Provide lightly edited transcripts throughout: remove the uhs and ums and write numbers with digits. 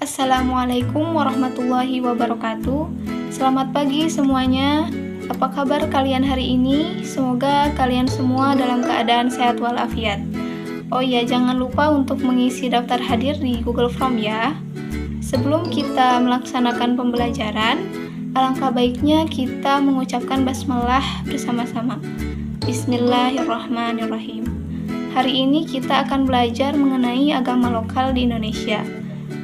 Assalamualaikum warahmatullahi wabarakatuh. Selamat pagi semuanya. Apa kabar kalian hari ini? Semoga kalian semua dalam keadaan sehat walafiat. Oh iya, jangan lupa untuk mengisi daftar hadir di Google Form ya. Sebelum kita melaksanakan pembelajaran, alangkah baiknya kita mengucapkan basmalah bersama-sama. Bismillahirrahmanirrahim. Hari ini kita akan belajar mengenai agama lokal di Indonesia.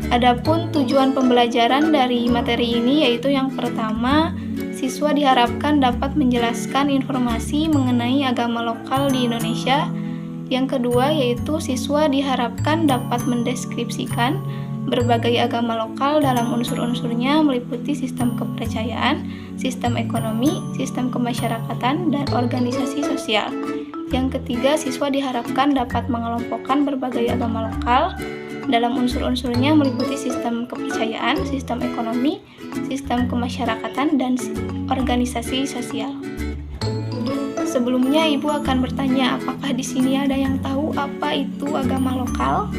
Adapun tujuan pembelajaran dari materi ini yaitu yang pertama, siswa diharapkan dapat menjelaskan informasi mengenai agama lokal di Indonesia. Yang kedua yaitu siswa diharapkan dapat mendeskripsikan berbagai agama lokal dalam unsur-unsurnya meliputi sistem kepercayaan, sistem ekonomi, sistem kemasyarakatan, dan organisasi sosial. Yang ketiga, siswa diharapkan dapat mengelompokkan berbagai agama lokal dalam unsur-unsurnya meliputi sistem kepercayaan, sistem ekonomi, sistem kemasyarakatan, dan organisasi sosial. Sebelumnya, Ibu akan bertanya, apakah di sini ada yang tahu apa itu agama lokal?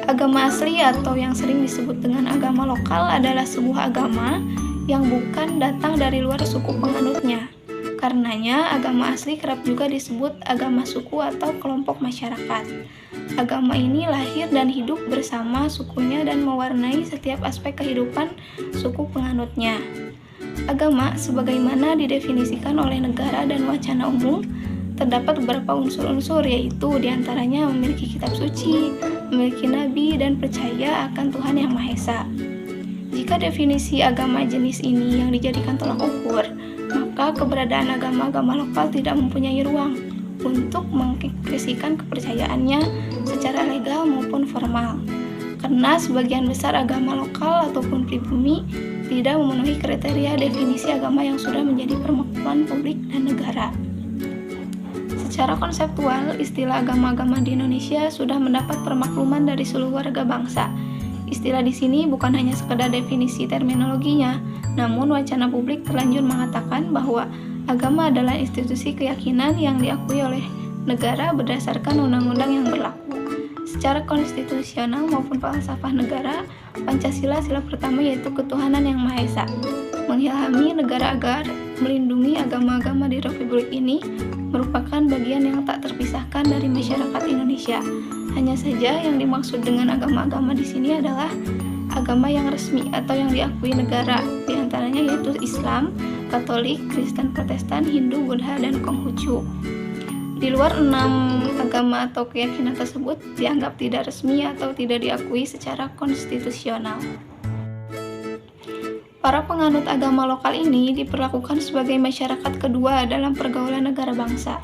Agama asli atau yang sering disebut dengan agama lokal adalah sebuah agama yang bukan datang dari luar suku penganutnya. Karenanya, agama asli kerap juga disebut agama suku atau kelompok masyarakat. Agama ini lahir dan hidup bersama sukunya dan mewarnai setiap aspek kehidupan suku penganutnya. Agama, sebagaimana didefinisikan oleh negara dan wacana umum, terdapat beberapa unsur-unsur, yaitu diantaranya memiliki kitab suci, memiliki nabi, dan percaya akan Tuhan Yang Maha Esa. Jika definisi agama jenis ini yang dijadikan tolak ukur, maka keberadaan agama-agama lokal tidak mempunyai ruang untuk mengekspresikan kepercayaannya secara legal maupun formal. Karena sebagian besar agama lokal ataupun pribumi tidak memenuhi kriteria definisi agama yang sudah menjadi permakluman publik dan negara. Secara konseptual, istilah agama-agama di Indonesia sudah mendapat permakluman dari seluruh warga bangsa. Istilah di sini bukan hanya sekedar definisi terminologinya, namun wacana publik terlanjur mengatakan bahwa agama adalah institusi keyakinan yang diakui oleh negara berdasarkan undang-undang yang berlaku. Secara konstitusional maupun falsafah negara, Pancasila sila pertama yaitu ketuhanan yang Maha Esa, mengilhami negara agar melindungi agama-agama di Republik ini merupakan bagian yang tak terpisahkan dari masyarakat Indonesia. Hanya saja yang dimaksud dengan agama-agama di sini adalah agama yang resmi atau yang diakui negara, diantaranya yaitu Islam, Katolik, Kristen, Protestan, Hindu, Buddha, dan Konghucu. Di luar 6 agama atau keyakinan tersebut dianggap tidak resmi atau tidak diakui secara konstitusional. Para penganut agama lokal ini diperlakukan sebagai masyarakat kedua dalam pergaulan negara bangsa.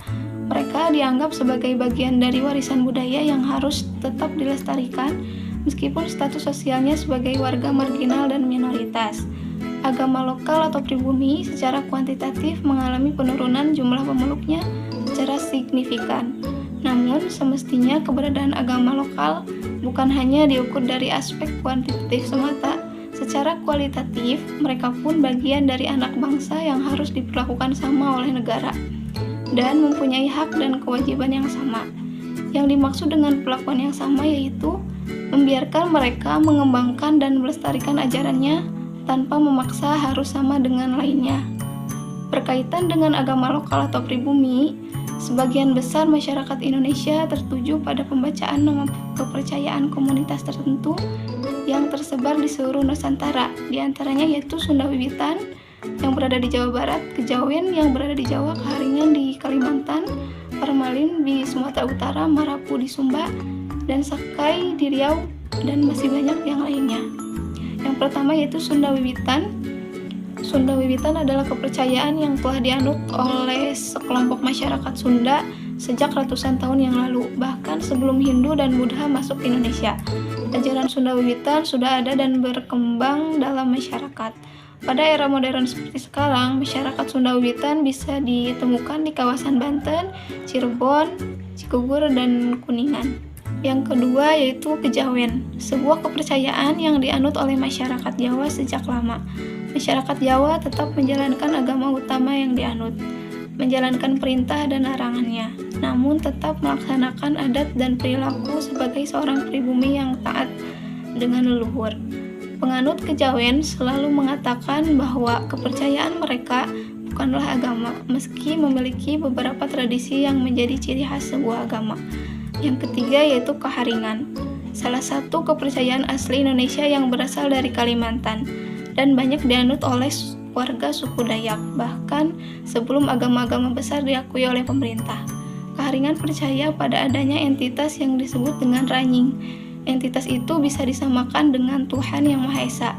Mereka dianggap sebagai bagian dari warisan budaya yang harus tetap dilestarikan meskipun status sosialnya sebagai warga marginal dan minoritas. Agama lokal atau pribumi secara kuantitatif mengalami penurunan jumlah pemeluknya secara signifikan. Namun, semestinya keberadaan agama lokal bukan hanya diukur dari aspek kuantitatif semata. Secara kualitatif, mereka pun bagian dari anak bangsa yang harus diperlakukan sama oleh negara dan mempunyai hak dan kewajiban yang sama. Yang dimaksud dengan perlakuan yang sama yaitu membiarkan mereka mengembangkan dan melestarikan ajarannya tanpa memaksa harus sama dengan lainnya. Berkaitan dengan agama lokal atau pribumi, sebagian besar masyarakat Indonesia tertuju pada pembacaan nama kepercayaan komunitas tertentu yang tersebar di seluruh Nusantara, diantaranya yaitu Sunda Wiwitan yang berada di Jawa Barat, Kejawen yang berada di Jawa, Kaharingan di Kalimantan, Parmalin di Sumatera Utara, Marapu di Sumba, dan Sakai di Riau, dan masih banyak yang lainnya. Yang pertama yaitu Sunda Wiwitan. Sunda Wiwitan adalah kepercayaan yang telah dianut oleh sekelompok masyarakat Sunda sejak ratusan tahun yang lalu, bahkan sebelum Hindu dan Buddha masuk ke Indonesia. Ajaran Sunda Wiwitan sudah ada dan berkembang dalam masyarakat. Pada era modern seperti sekarang, masyarakat Sunda Wiwitan bisa ditemukan di kawasan Banten, Cirebon, Cikugur, dan Kuningan. Yang kedua yaitu Kejawen, sebuah kepercayaan yang dianut oleh masyarakat Jawa sejak lama. Masyarakat Jawa tetap menjalankan agama utama yang dianut, menjalankan perintah dan larangannya, namun tetap melaksanakan adat dan perilaku sebagai seorang pribumi yang taat dengan leluhur. Penganut kejawen selalu mengatakan bahwa kepercayaan mereka bukanlah agama, meski memiliki beberapa tradisi yang menjadi ciri khas sebuah agama. Yang ketiga yaitu keharingan, salah satu kepercayaan asli Indonesia yang berasal dari Kalimantan dan banyak dianut oleh warga suku Dayak, bahkan sebelum agama-agama besar diakui oleh pemerintah. Keharingan percaya pada adanya entitas yang disebut dengan ranying. Entitas itu bisa disamakan dengan Tuhan Yang Maha Esa.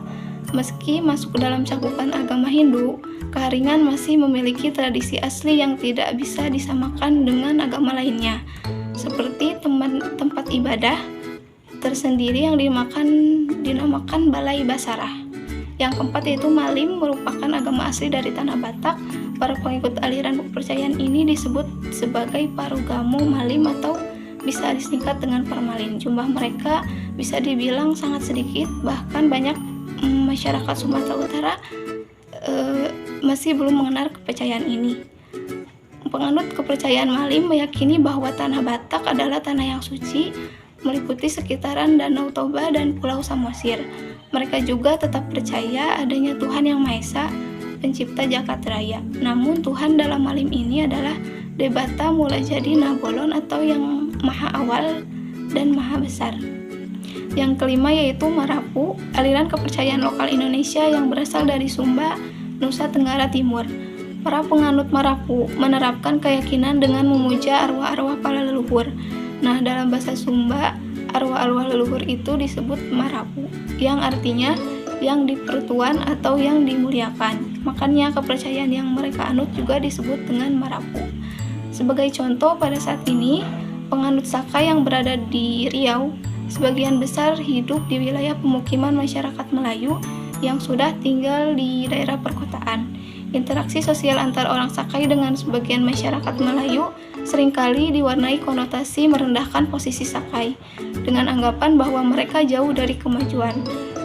Meski masuk dalam cakupan agama Hindu, keharingan masih memiliki tradisi asli yang tidak bisa disamakan dengan agama lainnya, seperti tempat ibadah tersendiri yang dinamakan Balai Basarah. Yang keempat yaitu Malim, merupakan agama asli dari tanah Batak. Para pengikut aliran kepercayaan ini disebut sebagai Parugamo Malim atau bisa disingkat dengan Parmalin. Jumlah mereka bisa dibilang sangat sedikit, bahkan banyak masyarakat Sumatera Utara masih belum mengenal kepercayaan ini. Penganut kepercayaan Malim meyakini bahwa tanah Batak adalah tanah yang suci, meliputi sekitaran Danau Toba dan Pulau Samosir. Mereka juga tetap percaya adanya Tuhan Yang Maha Esa, pencipta jagat raya. Namun Tuhan dalam Malim ini adalah Debata Mula Jadi Nabolon atau yang Maha Awal dan Maha Besar. Yang kelima yaitu Marapu, aliran kepercayaan lokal Indonesia yang berasal dari Sumba, Nusa Tenggara Timur. Para penganut Marapu menerapkan keyakinan dengan memuja arwah-arwah para leluhur. Nah, dalam bahasa Sumba, arwah-arwah leluhur itu disebut Marapu, yang artinya yang dipertuan atau yang dimuliakan. Makanya kepercayaan yang mereka anut juga disebut dengan Marapu. Sebagai contoh, pada saat ini, penganut Sakai yang berada di Riau, sebagian besar hidup di wilayah pemukiman masyarakat Melayu yang sudah tinggal di daerah perkotaan. Interaksi sosial antar orang Sakai dengan sebagian masyarakat Melayu seringkali diwarnai konotasi merendahkan posisi Sakai, dengan anggapan bahwa mereka jauh dari kemajuan.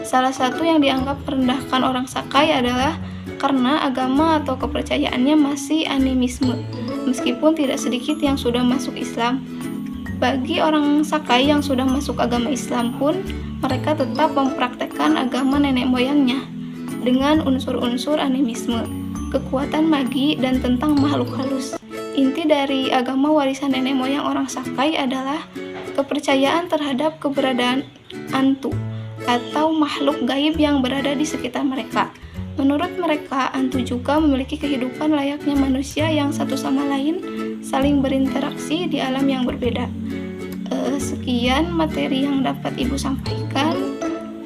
Salah satu yang dianggap merendahkan orang Sakai adalah karena agama atau kepercayaannya masih animisme, meskipun tidak sedikit yang sudah masuk Islam. Bagi orang Sakai yang sudah masuk agama Islam pun, mereka tetap mempraktekkan agama nenek moyangnya dengan unsur-unsur animisme, kekuatan magi, dan tentang makhluk halus. Inti dari agama warisan nenek moyang orang Sakai adalah kepercayaan terhadap keberadaan antu atau makhluk gaib yang berada di sekitar mereka. Menurut mereka, antu juga memiliki kehidupan layaknya manusia yang satu sama lain saling berinteraksi di alam yang berbeda. Sekian materi yang dapat Ibu sampaikan.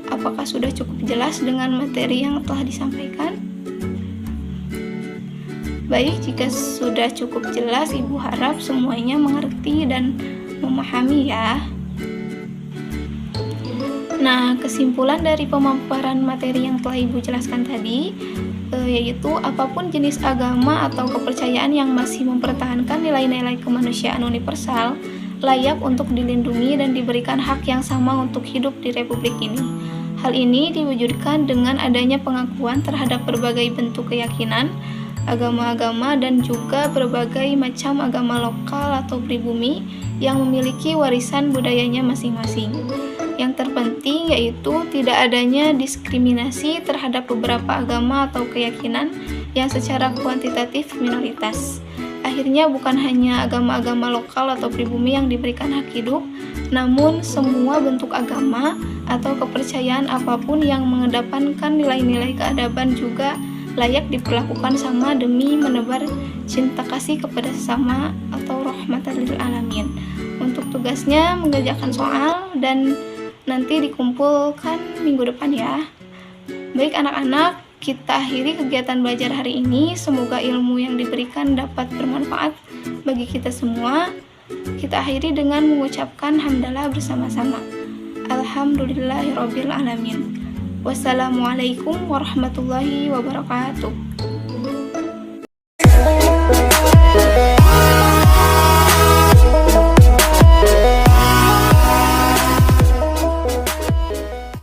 Apakah sudah cukup jelas dengan materi yang telah disampaikan? Baik, jika sudah cukup jelas, Ibu harap semuanya mengerti dan memahami ya. Nah, kesimpulan dari pemaparan materi yang telah Ibu jelaskan tadi, yaitu apapun jenis agama atau kepercayaan yang masih mempertahankan nilai-nilai kemanusiaan universal, layak untuk dilindungi dan diberikan hak yang sama untuk hidup di Republik ini. Hal ini diwujudkan dengan adanya pengakuan terhadap berbagai bentuk keyakinan, agama-agama, dan juga berbagai macam agama lokal atau pribumi yang memiliki warisan budayanya masing-masing. Yang terpenting yaitu tidak adanya diskriminasi terhadap beberapa agama atau keyakinan yang secara kuantitatif minoritas. Akhirnya bukan hanya agama-agama lokal atau pribumi yang diberikan hak hidup, namun semua bentuk agama atau kepercayaan apapun yang mengedepankan nilai-nilai keadaban juga layak diperlakukan sama demi menebar cinta kasih kepada sesama atau rahmatan lil alamin. Untuk tugasnya mengerjakan soal dan nanti dikumpulkan minggu depan ya. Baik anak-anak, kita akhiri kegiatan belajar hari ini. Semoga ilmu yang diberikan dapat bermanfaat bagi kita semua. Kita akhiri dengan mengucapkan hamdalah bersama-sama. Alhamdulillahirabbil alamin. Wassalamualaikum warahmatullahi wabarakatuh.